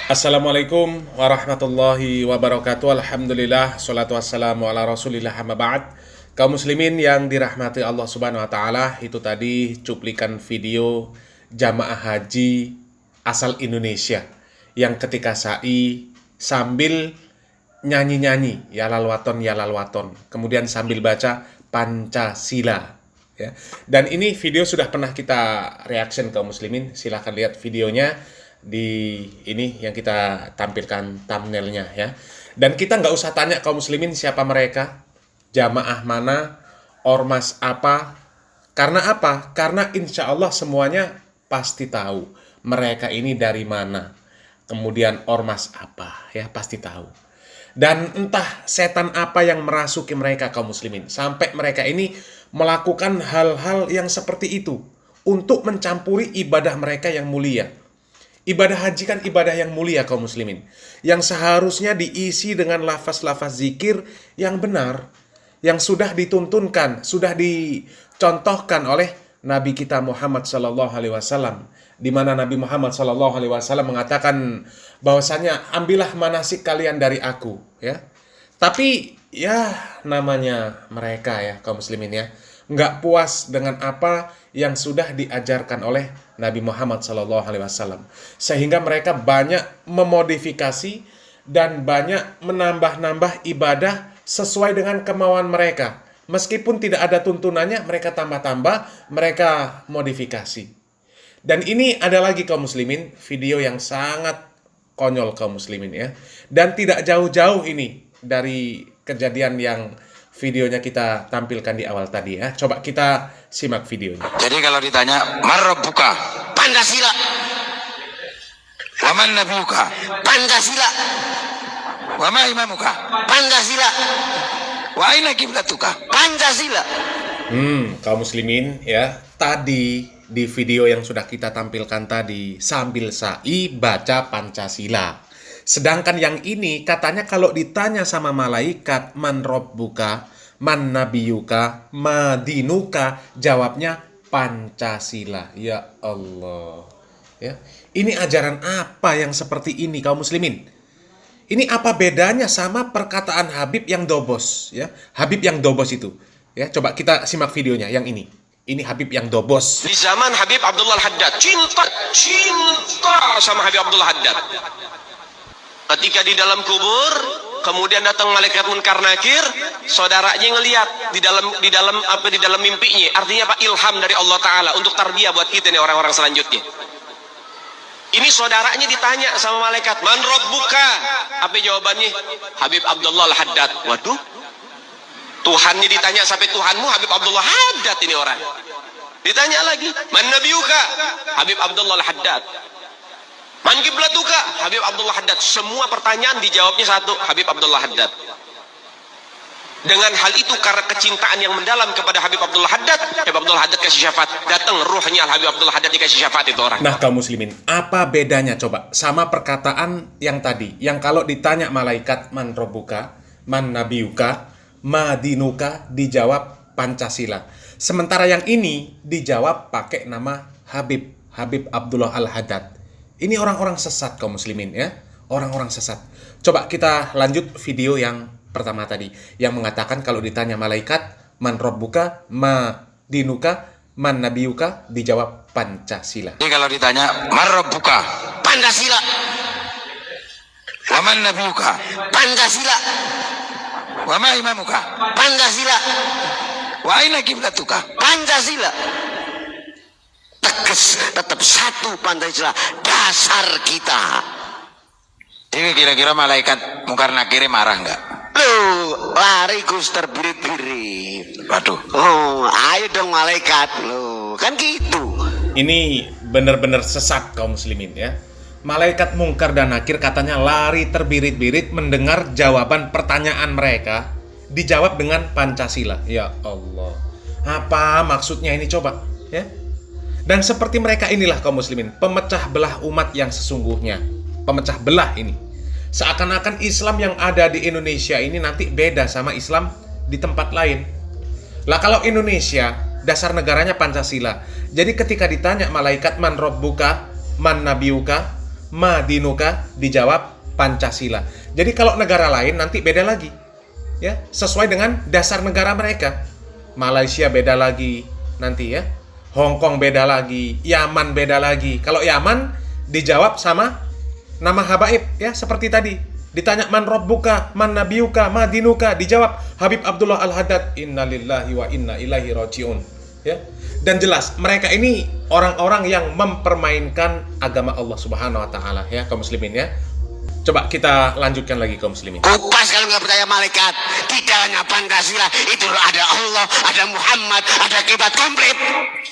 Assalamualaikum warahmatullahi wabarakatuh. Alhamdulillah, salatu wassalamu ala rasulillah, amma ba'd. Kaum muslimin yang dirahmati Allah subhanahu wa ta'ala, itu tadi cuplikan video jamaah haji asal Indonesia yang ketika sa'i sambil nyanyi-nyanyi ya lalwaton, kemudian sambil baca Pancasila ya. Dan ini video sudah pernah kita reaction kaum muslimin, silahkan lihat videonya di ini yang kita tampilkan thumbnailnya ya. Dan kita nggak usah tanya kaum muslimin siapa mereka, jamaah mana, ormas apa. Karena apa? Karena insya Allah semuanya pasti tahu mereka ini dari mana, kemudian ormas apa ya, pasti tahu. Dan entah setan apa yang merasuki mereka kaum muslimin sampai mereka ini melakukan hal-hal yang seperti itu untuk mencampuri ibadah mereka yang mulia. Ibadah haji kan ibadah yang mulia kaum muslimin, yang seharusnya diisi dengan lafaz-lafaz zikir yang benar, yang sudah dituntunkan, sudah dicontohkan oleh Nabi kita Muhammad sallallahu alaihi wasallam, di mana Nabi Muhammad sallallahu alaihi wasallam mengatakan bahwasanya ambillah manasik kalian dari aku ya. Tapi ya namanya mereka ya kaum muslimin ya, nggak puas dengan apa yang sudah diajarkan oleh Nabi Muhammad SAW, sehingga mereka banyak memodifikasi dan banyak menambah-nambah ibadah sesuai dengan kemauan mereka. Meskipun tidak ada tuntunannya, mereka tambah-tambah, mereka modifikasi. Dan ini ada lagi kaum muslimin, video yang sangat konyol kaum muslimin ya. Dan tidak jauh-jauh ini dari kejadian yang videonya kita tampilkan di awal tadi ya. Coba kita simak videonya. Jadi kalau ditanya, "Man rabbuka?" Pancasila. "Wa man nabiyuka?" Pancasila. "Wa ma imamuka?" Pancasila. "Wa aina kiblatuka?" Pancasila. Kaum muslimin ya, tadi di video yang sudah kita tampilkan tadi sambil sa'i baca Pancasila. Sedangkan yang ini katanya kalau ditanya sama malaikat, man rabbuka, man nabiyuka, ma dinuka, jawabnya Pancasila. Ya Allah. Ya. Ini ajaran apa yang seperti ini kaum muslimin? Ini apa bedanya sama perkataan Habib yang dobos ya? Habib yang dobos itu. Ya, coba kita simak videonya yang ini. Ini Habib yang dobos. Di zaman Habib Abdullah Al-Haddad, cinta sama Habib Abdullah Haddad. Ketika di dalam kubur, kemudian datang malaikat Munkar Nakir, saudaranya ngelihat di dalam mimpinya. Artinya apa? Ilham dari Allah Taala untuk tarbiyah buat kita nih orang-orang selanjutnya. Ini saudaranya ditanya sama malaikat, "Man rabbuka?" Apa jawabannya? Habib Abdullah Al-Haddad. Waduh. Tuhannya ditanya sampai Tuhanmu Habib Abdullah Haddad ini orang. Ditanya lagi, "Man nabiyuka?" Habib Abdullah Al-Haddad. "Man kiblatuka?" Habib Abdullah Haddad. Semua pertanyaan dijawabnya satu, Habib Abdullah Haddad. Dengan hal itu karena kecintaan yang mendalam kepada Habib Abdullah Haddad, Habib Abdullah Haddad kasih syafaat. Datang ruhnya Habib Abdullah Haddad dikasih syafaat itu orang. Nah kaum muslimin, apa bedanya coba sama perkataan yang tadi, yang kalau ditanya malaikat man rabbuka, man nabiyuka, ma dinuka, dijawab Pancasila. Sementara yang ini dijawab pakai nama Habib Abdullah Al-Haddad. Ini orang-orang sesat kaum muslimin ya, orang-orang sesat. Coba kita lanjut video yang pertama tadi, yang mengatakan kalau ditanya malaikat, man rabbuka, ma dinuka, man nabiyuka, dijawab Pancasila. Jadi kalau ditanya, "Man rabbuka?" Pancasila. "Wa man nabiyuka?" Pancasila. "Wa ma imamuka?" Pancasila. "Wa aina kiblatuka?" Pancasila. Tegas, tetap satu Pancasila, dasar kita. Jadi kira-kira malaikat Munkar Nakir marah nggak? Loh, lari Gus terbirit-birit. Waduh. Oh, ayo dong malaikat. Loh, kan gitu. Ini benar-benar sesat kaum muslimin ya. Malaikat Munkar dan Nakir katanya lari terbirit-birit mendengar jawaban pertanyaan mereka dijawab dengan Pancasila. Ya Allah. Apa maksudnya ini coba ya? Dan seperti mereka inilah kaum muslimin, pemecah belah umat yang sesungguhnya. Pemecah belah ini. Seakan-akan Islam yang ada di Indonesia ini nanti beda sama Islam di tempat lain. Lah kalau Indonesia, dasar negaranya Pancasila. Jadi ketika ditanya malaikat man rabbuka, man nabiyuka, ma dinuka, dijawab Pancasila. Jadi kalau negara lain nanti beda lagi, ya, sesuai dengan dasar negara mereka. Malaysia beda lagi nanti ya, Hong Kong beda lagi, Yaman beda lagi. Kalau Yaman dijawab sama nama habaib, ya, seperti tadi. Ditanya man rabbuka, man nabiyuka, ma dinuka, dijawab Habib Abdullah Al-Haddad, innalillahi wa inna ilaihi rajiun, ya. Dan jelas mereka ini orang-orang yang mempermainkan agama Allah Subhanahu wa taala, ya, kaum muslimin ya. Coba kita lanjutkan lagi kaum muslimin. Kupas kalau nggak percaya malaikat. Di dalamnya Pancasila itu ada Allah, ada Muhammad, ada kiblat komplit.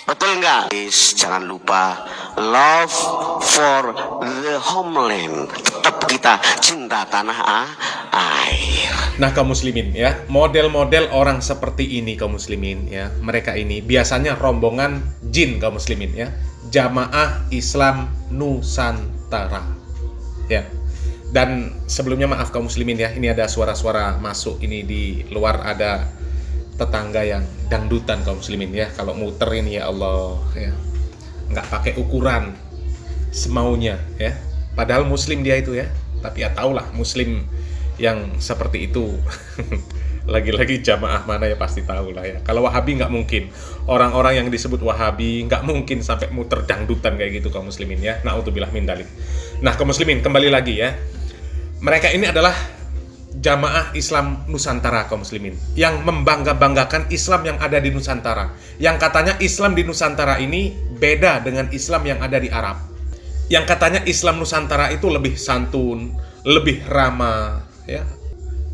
Betul nggak? Jangan lupa love for the homeland. Tetap kita cinta tanah air. Nah kaum muslimin ya, model-model orang seperti ini kaum muslimin ya, mereka ini biasanya rombongan jin kaum muslimin ya, Jamaah Islam Nusantara ya. Dan sebelumnya maaf kaum muslimin ya, ini ada suara-suara masuk, ini di luar ada tetangga yang dangdutan kaum muslimin ya. Kalau muter ini ya Allah ya, nggak pakai ukuran semaunya ya. Padahal muslim dia itu ya, tapi ya tahulah muslim yang seperti itu. Lagi-lagi jamaah mana ya pasti tahu lah ya. Kalau Wahabi nggak mungkin, orang-orang yang disebut Wahabi nggak mungkin sampai muter dangdutan kayak gitu kaum muslimin ya. Na'udzubillah min dzalik. Nah kaum muslimin kembali lagi ya, mereka ini adalah Jamaah Islam Nusantara kaum muslimin yang membangga-banggakan Islam yang ada di Nusantara, yang katanya Islam di Nusantara ini beda dengan Islam yang ada di Arab, yang katanya Islam Nusantara itu lebih santun, lebih ramah ya,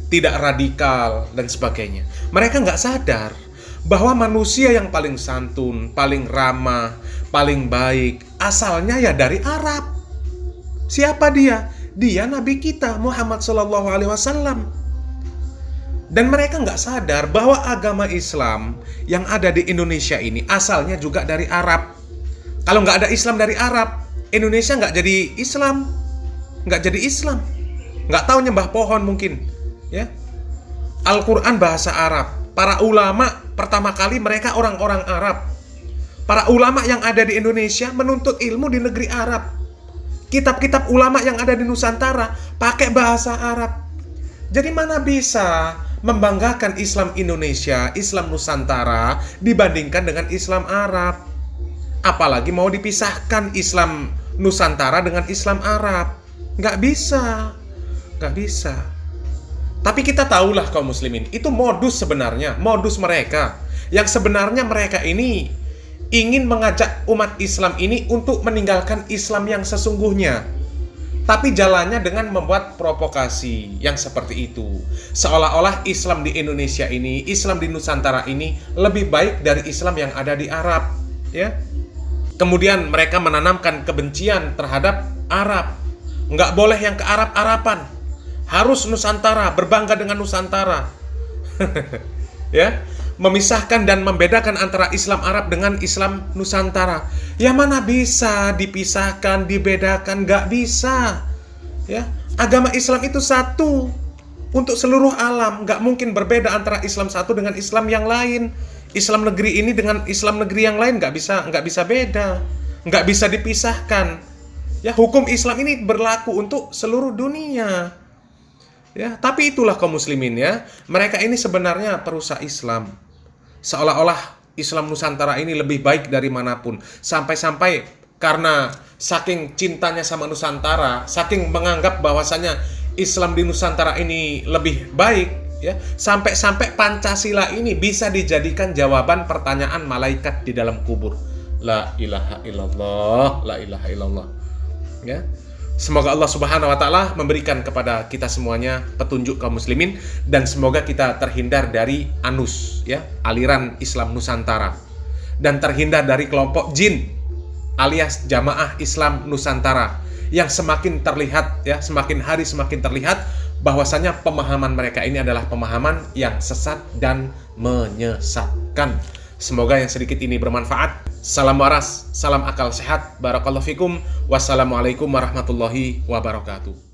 tidak radikal dan sebagainya. Mereka nggak sadar bahwa manusia yang paling santun, paling ramah, paling baik asalnya ya dari Arab. Siapa dia? Dia Nabi kita Muhammad SAW. Dan mereka nggak sadar bahwa agama Islam yang ada di Indonesia ini asalnya juga dari Arab. Kalau nggak ada Islam dari Arab, Indonesia nggak jadi Islam, nggak tahu nyembah pohon mungkin, ya. Al-Quran bahasa Arab. Para ulama pertama kali mereka orang-orang Arab. Para ulama yang ada di Indonesia menuntut ilmu di negeri Arab. Kitab-kitab ulama yang ada di Nusantara pakai bahasa Arab. Jadi mana bisa membanggakan Islam Indonesia, Islam Nusantara dibandingkan dengan Islam Arab? Apalagi mau dipisahkan Islam Nusantara dengan Islam Arab. Nggak bisa. Tapi kita tahulah kaum muslimin, itu modus sebenarnya, modus mereka. Yang sebenarnya mereka ini ingin mengajak umat Islam ini untuk meninggalkan Islam yang sesungguhnya. Tapi jalannya dengan membuat provokasi yang seperti itu. Seolah-olah Islam di Indonesia ini, Islam di Nusantara ini lebih baik dari Islam yang ada di Arab, ya. Kemudian mereka menanamkan kebencian terhadap Arab. Nggak boleh yang ke Arab-Araban. Harus Nusantara, berbangga dengan Nusantara. Ya, memisahkan dan membedakan antara Islam Arab dengan Islam Nusantara. Ya mana bisa dipisahkan, dibedakan, nggak bisa. Ya, agama Islam itu satu untuk seluruh alam, nggak mungkin berbeda antara Islam satu dengan Islam yang lain. Islam negeri ini dengan Islam negeri yang lain nggak bisa beda, nggak bisa dipisahkan. Ya, hukum Islam ini berlaku untuk seluruh dunia. Ya, tapi itulah kaum muslimin ya, mereka ini sebenarnya perusak Islam. Seolah-olah Islam Nusantara ini lebih baik dari manapun. Sampai-sampai karena saking cintanya sama Nusantara, saking menganggap bahwasanya Islam di Nusantara ini lebih baik, ya, sampai-sampai Pancasila ini bisa dijadikan jawaban pertanyaan malaikat di dalam kubur. La ilaha illallah, la ilaha illallah. Ya. Semoga Allah Subhanahu wa taala memberikan kepada kita semuanya petunjuk kaum muslimin, dan semoga kita terhindar dari ANUS ya, aliran Islam Nusantara, dan terhindar dari kelompok jin alias Jamaah Islam Nusantara yang semakin terlihat ya, semakin hari semakin terlihat bahwasanya pemahaman mereka ini adalah pemahaman yang sesat dan menyesatkan. Semoga yang sedikit ini bermanfaat. Salam waras, salam akal sehat. Barakallahu fikum. Wassalamualaikum warahmatullahi wabarakatuh.